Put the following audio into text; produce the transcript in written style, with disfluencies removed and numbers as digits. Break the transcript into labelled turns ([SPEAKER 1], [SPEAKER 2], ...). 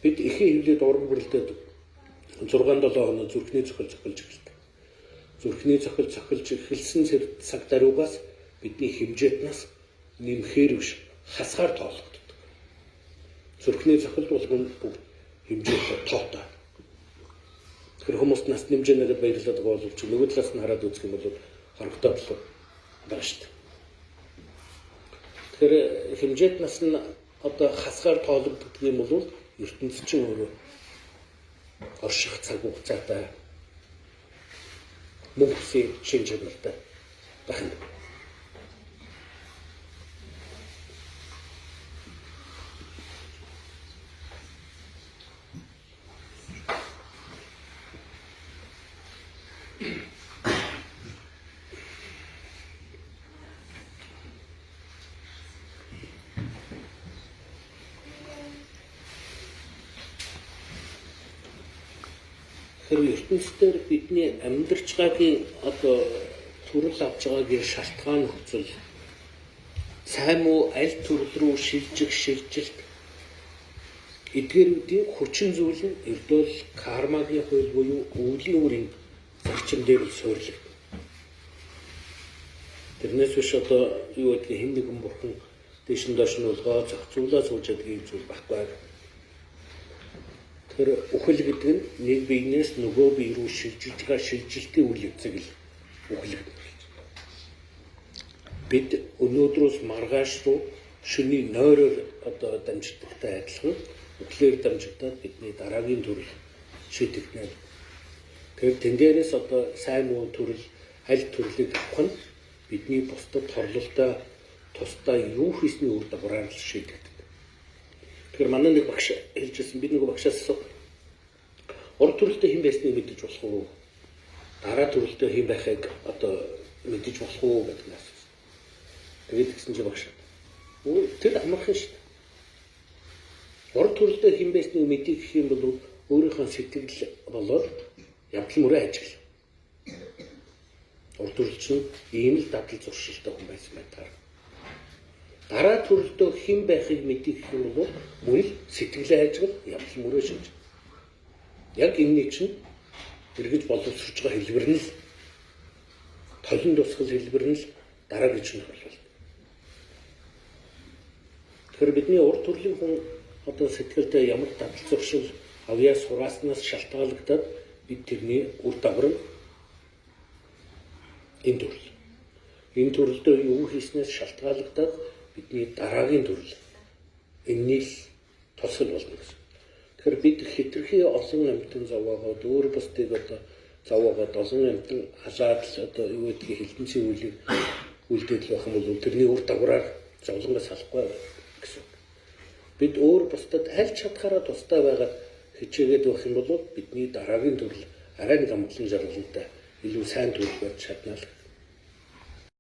[SPEAKER 1] Бид эхийн хөвлөд уран бүрэлдэхүүн 6-7 хоног зүрхний цохил цохилж эхэлдэг. Зүрхний цохил цохилж эхэлсэн цаг даруйгаас бидний хэмжээт нас нэмэхээр биш хасгаар тоологддог. Зүрхний цохил болгон бүгд хэмжээтэй тоотой. Тэр хүмүүст нас нэмжэнэгэд баярлаад байгаа бол ч нөгөө талаас нь хараад үзэх юм бол хорогтой болов байна шүү дээ. Тэгэхээр хэмжээт нас нь одоо хасгаар тоологддог юм бол ертөнцийн чинь өөрөө орших цаг хугацаатай мөнхсийн шин чанартай байна. Тэр ертөнцийн бидний амьдарч байгаагийн одоо төрөл авч байгаагийн шалтгаан нөхцөл сайн уу аль төрөл рүү шилжих шилжилт эдгээрүүдийн хүчин зүйл нь ердөө кармагийн хууль буюу өвлийн үрийн зарчим дээр суурилдаг. Тэрнээс биш одоо юу гэдгийг хэн нэгэн бурхан дэшин доош нь улгаа зохицуулаа сууж чадгийн зүйл байхгүй. Тэр үхэл гэдэг нь нэг биенээс нөгөө бие рүү шилжиж байгаа шилжилтийн үйл явцыг л үхэл гэдэг. Бид өнөөдрөөс маргааш руу шөнийн нойроор одоо дамждагтай адилхан үхлээр дамжигдаад бидний дараагийн төрөл шийдэгдэнэ. Тэгэхээр тэн дээрээс одоо сайн муу төрөл аль төрлийг авах нь бидний бусдад хорлолтой тусдаа юу хийсний үр дагавраар л шийдэгдэнэ. Тэгэхээр манай нэг багш хэлжсэн бид нэг багшаас урд төрөлтэй хэн байсныг мэдэж болох уу? Дараа төрөлтэй хэн байхыг одоо мэдэж болох уу гэдэг нь асуусан. Тэгээд гэсэн чи багш. Тэр амархан шүү дээ. Урд төрөлтэй хэн байсныг мэдэх юм бол өөрийнхөө сэтгэл болоод явдал мөрөө ажиглав. Урд төрөл чинь ийм л дадал зуршилтай хүн байсан байдаг. Дараа төрөлтөө хэн байхыг мэдэх юм бол мөн л сэтгэлээ ажигл явдал мөрөө шинж. Яг энэний чинь эргэж боловсрч байгаа хэлбэр нь л толон тусгал хэлбэр нь л дараа гэж нь болов. Тэгэхээр бидний урд төрлийн хүн одоо сэтгэлдээ ямар дадал зуршил авьяа сурааснаас шалтгаалагдаад бид тэрний үр дагавар нь энэ төрөл. Энэ төрөлдөө юу хийснээс шалтгаалагдаад бидний дараагийн төрөл энэний л тусгал болно гэсэн. Тэгэхээр бид хэтэрхий олон амьтан зовоогоод өөр бусдыг одоо зовоогоод олон амьтан халаад л одоо юу гэдгийг хилдэнцийн үйлийг үлдээд байх юм бол тэрний үр дагавраар зовлонгоос салахгүй гэсэн. Бид өөр бусдад аль чадхаараа тустай байгаад хичээгээд байх юм бол бидний дараагийн төрөл арай нэг амгалан жаргалтай илүү сайн төрөл болж чадна л.